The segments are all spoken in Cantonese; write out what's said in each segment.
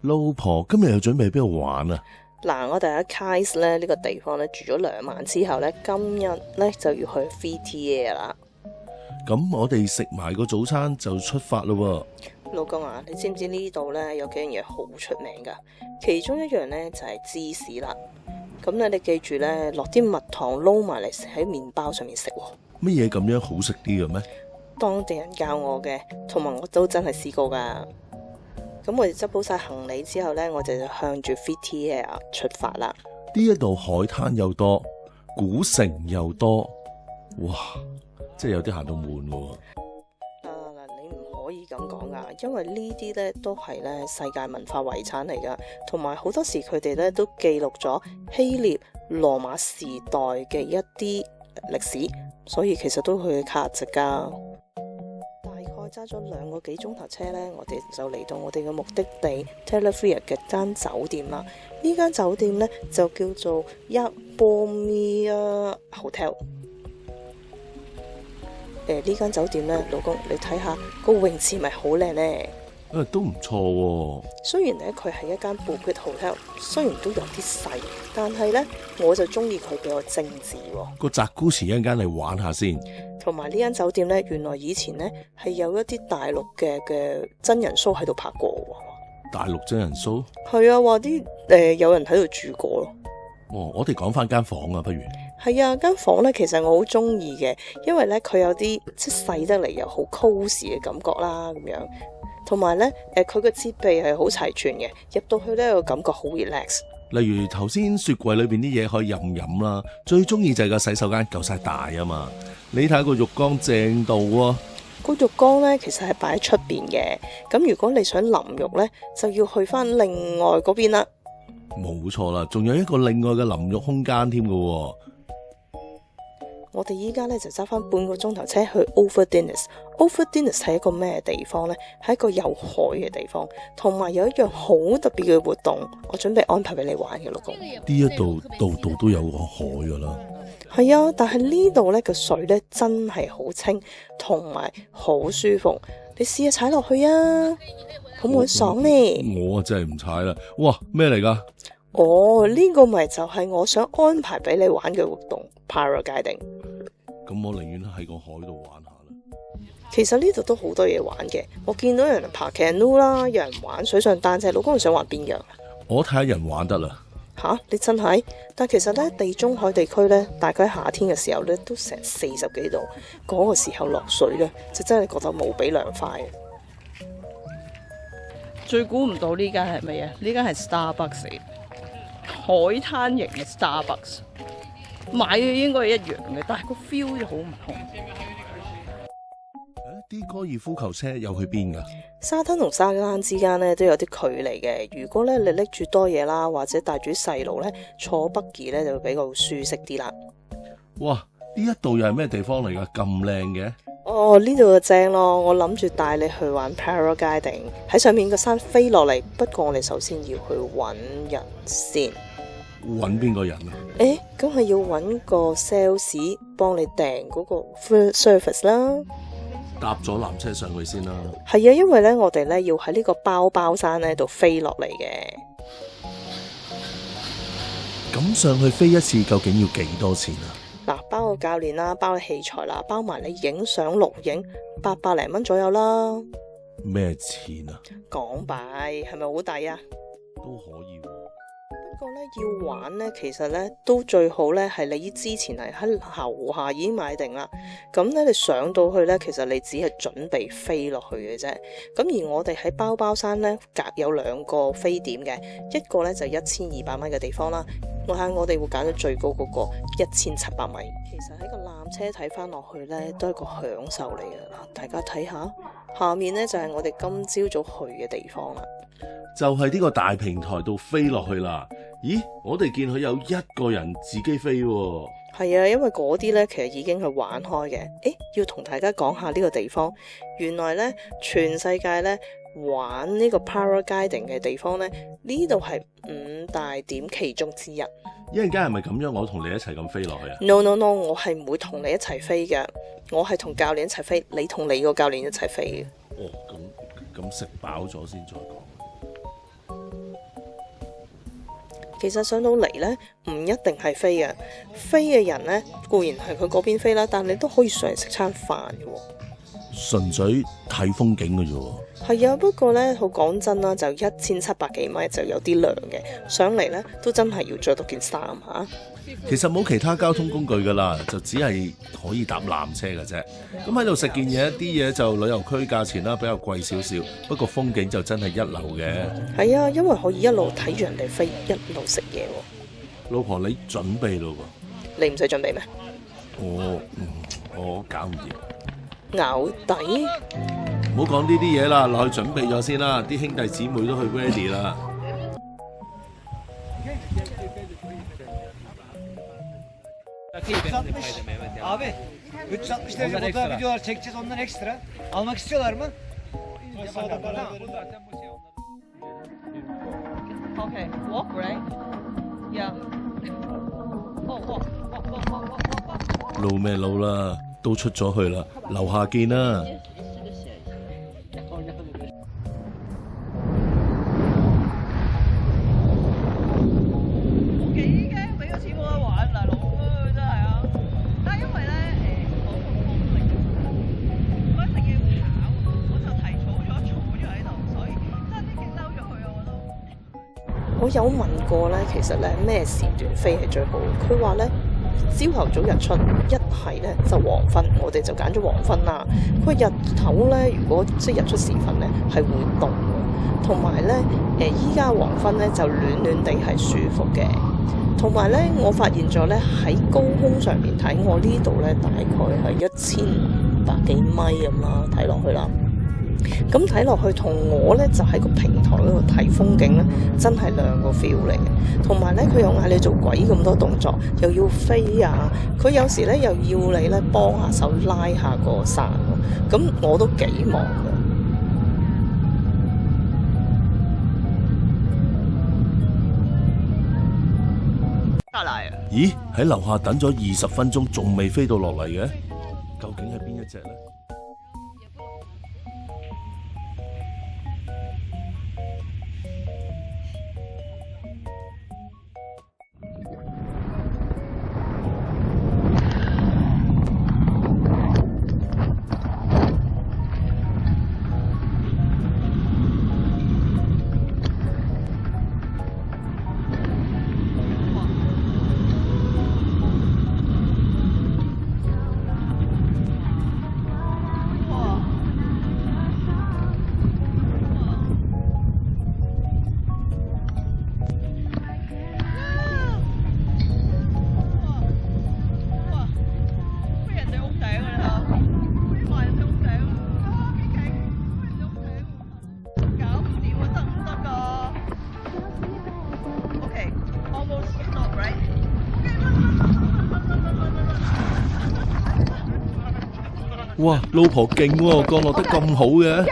老婆今日又準備邊度玩啊？嗱，我哋喺 Kais 咧呢個地方咧住咗2晚之後咧，今日咧就要去 VTA 啦。咁我哋食埋個早餐就出發咯喎。老公啊，你知唔知呢度咧有幾樣嘢好出名噶？其中一樣咧就係芝士啦。咁咧你記住咧，落啲蜜糖撈埋嚟喺麵包上面食喎。乜嘢咁樣好食啲嘅咩？當地人教我嘅，同埋我都真係試過噶。咁我哋執好晒行李之後呢，我哋就向住 VTA 出發啦。呢一度海灘又多，古城又多，哇！即係有啲行到悶喎。你唔可以咁講噶，因為呢啲呢都係呢世界文化遺產嚟噶，同埋好多時佢哋呢都記錄咗希臘、羅馬時代嘅一啲歷史，所以其實都佢嘅價值噶。揸咗2個幾鐘頭車呢，我哋就嚟到我哋嘅目的地 Telefria 嘅間酒店啦。呢間酒店呢，就叫做 Yaponmia Hotel。呢間酒店呢，老公你睇下個泳池咪好靚呢？都唔錯喎。雖然呢，佢係一間 boutique hotel，雖然都有啲細，但係呢，我就中意佢比較精緻喎。個扎古池一陣間嚟玩下先。同埋呢間酒店呢，原來以前呢係有一啲大陸嘅真人 show 喺度拍過喎。大陸真人 show？ 係啊，話啲有人喺度住過咯。我哋講翻間房啊，不如？係啊，間房呢其實我好中意嘅，因為呢佢有啲即係細得嚟又好 cosy 嘅感覺啦，咁樣。同埋呢，佢個設備係好齊全嘅，入到去呢個感覺好 relax。例如頭先雪櫃裏邊啲嘢可以任飲啦，最中意就係個洗手間夠晒大啊嘛。你睇個浴缸正到喎。個浴缸呢其實係擺喺出邊嘅，咁如果你想淋浴呢，就要去翻另外嗰邊啦。冇錯啦，仲有一個另外嘅淋浴空間添㗎。我哋依家咧就揸翻半個鐘頭車去 Overdeniz。Overdeniz 係一個咩地方呢？係一個有海嘅地方，同埋有一樣好特別嘅活動，我準備安排俾你玩嘅，老公。呢一度度度都有個海噶啦。係啊，但係呢度呢個水呢真係好清，同埋好舒服。你試下踩落去啊，好唔好爽呢？我真係唔踩啦。哇，咩嚟噶？呢個咪就係我想安排俾你玩嘅活動 Paragliding。咁我寧願喺個海度玩下啦。其實呢度都好多嘢玩嘅，我見到有人爬 canoe 啦，有人玩水上單車。老公，你想玩邊樣？我睇下人玩得啦。吓，你真係？但其實呢，地中海地區呢，大概夏天嘅時候呢，都成40幾度，嗰個時候落水呢，就真係覺得無比涼快。最估唔到呢間係乜嘢？呢間係 Starbucks， 海灘型嘅 Starbucks， 買嘅應該係一樣嘅，但係個 feel 就好唔同。啲高爾夫球車又去邊噶？沙灘同沙灘之間呢都有啲距離嘅。如果咧你拎住多嘢啦，或者帶住細路呢，坐 buggy 呢就會比較舒適啲啦。哇！呢一度又係咩地方嚟噶？咁靚嘅？呢度就正咯。我諗住帶你去玩 Paragliding， 喺上面個山飛落嚟。不過我哋首先要去揾人先。揾邊個人啊？咁係要揾個 sales 幫你訂嗰個 first service 啦。搭咗纜車上去先啦。係啊，因為呢，我哋呢要喺呢個包包山呢度飛落嚟嘅。咁上去飛一次究竟要幾多錢啊？嗱，包個教練啦，包器材啦，包埋你影相錄影，800零蚊左右啦。咩錢啊？港幣係咪好抵啊？都可以喎。不過呢，要玩呢，其實呢都最好呢係你之前係喺樓下已經買定啦。咁呢，你上到去呢，其實你只係準備飛落去嘅啫。咁而我哋喺包包山呢，隔有2個飛點嘅，一個呢就1200蚊嘅地方啦。我哋會揀咗最高嗰個1700米。其實喺個纜車睇翻落去呢，都係一個享受嚟嘅。嗱，大家睇下，下面呢就係我哋今朝早去嘅地方啦。就係呢個大平台度飛落去啦。咦，我哋見佢有一個人自己飛喎。係啊，因為嗰啲呢其實已經係玩開嘅。要同大家講下呢個地方。原來呢，全世界呢玩呢個 Paragliding 嘅地方呢，呢度係5大點其中之一。一陣間係咪咁樣？我同你一齊咁飛落去啊 ？No， 我係唔會同你一齊飛嘅。我係同教練一齊飛，你同你個教練一齊飛嘅。咁食飽咗先再講。其實上到嚟呢，唔一定係飛嘅，飛嘅人呢，固然係佢嗰邊飛啦，但你都可以上嚟食餐飯嘅喎。純粹睇風景嘅啫喎。係啊，不過呢，好講真啦，就1700幾米就有啲涼嘅，上嚟呢，都真係要着多件衫嚇。其實冇其他交通工具㗎啦，就只係可以搭纜車嘅啫。咁喺度食件嘢，啲嘢就旅遊區價錢啦，比較貴少少。不過風景就真係一流嘅。係啊，因為可以一路睇住人哋飛，一路食嘢喎。老婆，你準備咯喎？你唔使準備咩？我搞唔掂。咬底？唔好講呢啲嘢啦，落去準備咗先啦。啲兄弟姊妹都去 ready 啦。Abi 360 derece fotoğraf videolar çekeceğiz ondan ekstra. Almak istiyorlar mı? Okay, walk right? Yeah. Oh, walk. 路咩路啦，都出咗去啦，樓下見啦。我有問過咧，其實咧咩時段飛係最好？佢話咧朝頭早日出，一係咧就黃昏，我哋就揀咗黃昏啦。佢話日頭咧，如果即係日出時分咧，係會凍嘅，同埋咧依家黃昏咧就暖暖地係舒服嘅。同埋咧，我發現咗咧喺高空上面睇，我呢度咧大概係1500幾米咁啦，睇落去啦。咁睇落去同我咧就喺個平台嗰度睇風景咧，真係兩個 feel 嚟嘅。同埋咧，佢又嗌你做鬼咁多動作，又要飛啊！佢有時咧又要你咧幫下手拉下個傘喎。咁我都幾忙嘅。咦？喺樓下等咗20分鐘，仲未飛到落嚟嘅，究竟係邊一隻呢？哇，老婆勁喎，降落得咁好嘅。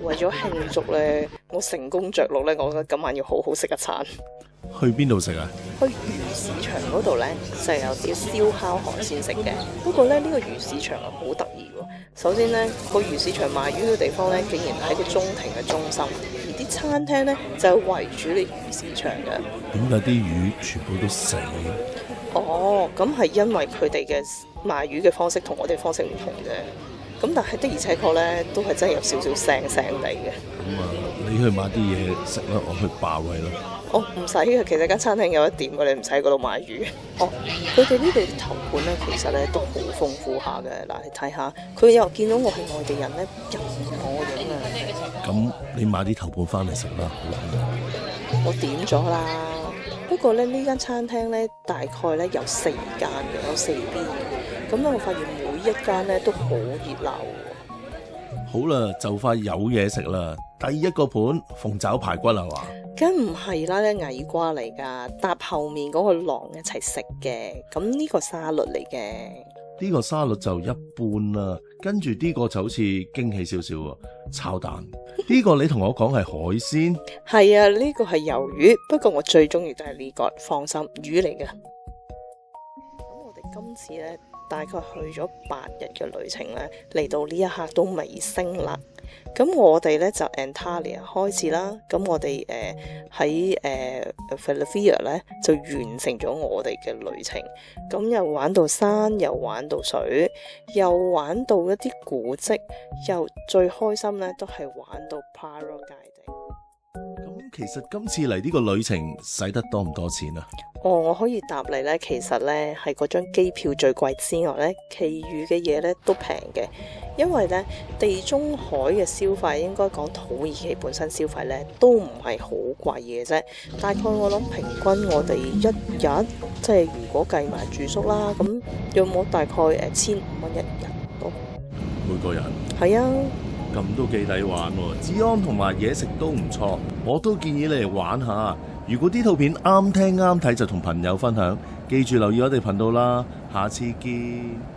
為咗慶祝咧，我成功着陸咧，我覺得今晚要好好食一餐。去邊度食啊？去魚市場嗰度咧，就有啲燒烤海鮮食嘅。不過咧，呢個魚市場啊好得意喎。首先咧，個魚市場賣魚嘅地方咧，竟然喺個中庭嘅中心，而啲餐廳咧就圍住你魚市場嘅。點解啲魚全部都死？哦，咁係因為佢哋嘅賣魚嘅方式同我哋方式唔同嘅。咁但係的而且確咧，都係真係有少少腥地嘅。咁啊，你去買啲嘢食啦，我去霸位啦。哦，唔使嘅，其實間餐廳有一點嘅，你唔使喺嗰度買魚。哦，佢哋呢度啲頭盤咧，其實咧都好豐富下嘅。嗱，你睇下，佢又見到我係外地人咧，任我影啊！咁你買啲頭盤翻嚟食啦，好啦。我點咗啦。不過咧，呢間餐廳咧，大概咧有4間嘅，有4邊嘅。咁咧，我發現每一間咧都好熱鬧。好啦，就快有嘢食啦！第一個盤鳳爪排骨係嘛？梗唔係啦，矮瓜嚟噶，搭後面嗰個狼一齊食嘅。咁呢個沙律嚟嘅。呢個沙律就一般啦，跟住呢個就好似驚喜少少喎，炒蛋。呢個你同我講係海鮮？係啊，呢個係魷魚，不過我最中意就係呢個，放心，魚嚟嘅。咁我哋今次咧大概去咗8日嘅旅程咧，嚟到呢一刻都尾聲啦。咁我哋咧就 Antalya 開始啦，咁我哋喺Philadelphia 咧就完成咗我哋嘅旅程，咁又玩到山，又玩到水，又玩到一啲古蹟，又最開心咧都係玩到 paragliding。咁其實今次嚟呢個旅程使得多唔多錢啊？我可以答你咧，其實咧係嗰張機票最貴之外咧，其餘嘅嘢咧都平嘅，因為咧地中海嘅消費應該講土耳其本身消費咧都唔係好貴嘅啫，大概我諗平均我哋一日即係如果計埋住宿啦，咁有冇大概1,500蚊一日咯？每個人係啊。咁都幾抵玩喎，治安同埋嘢食都唔錯，我都建議你嚟玩下。如果啲套片啱聽啱睇，就同朋友分享。記住留意我哋頻道啦，下次見。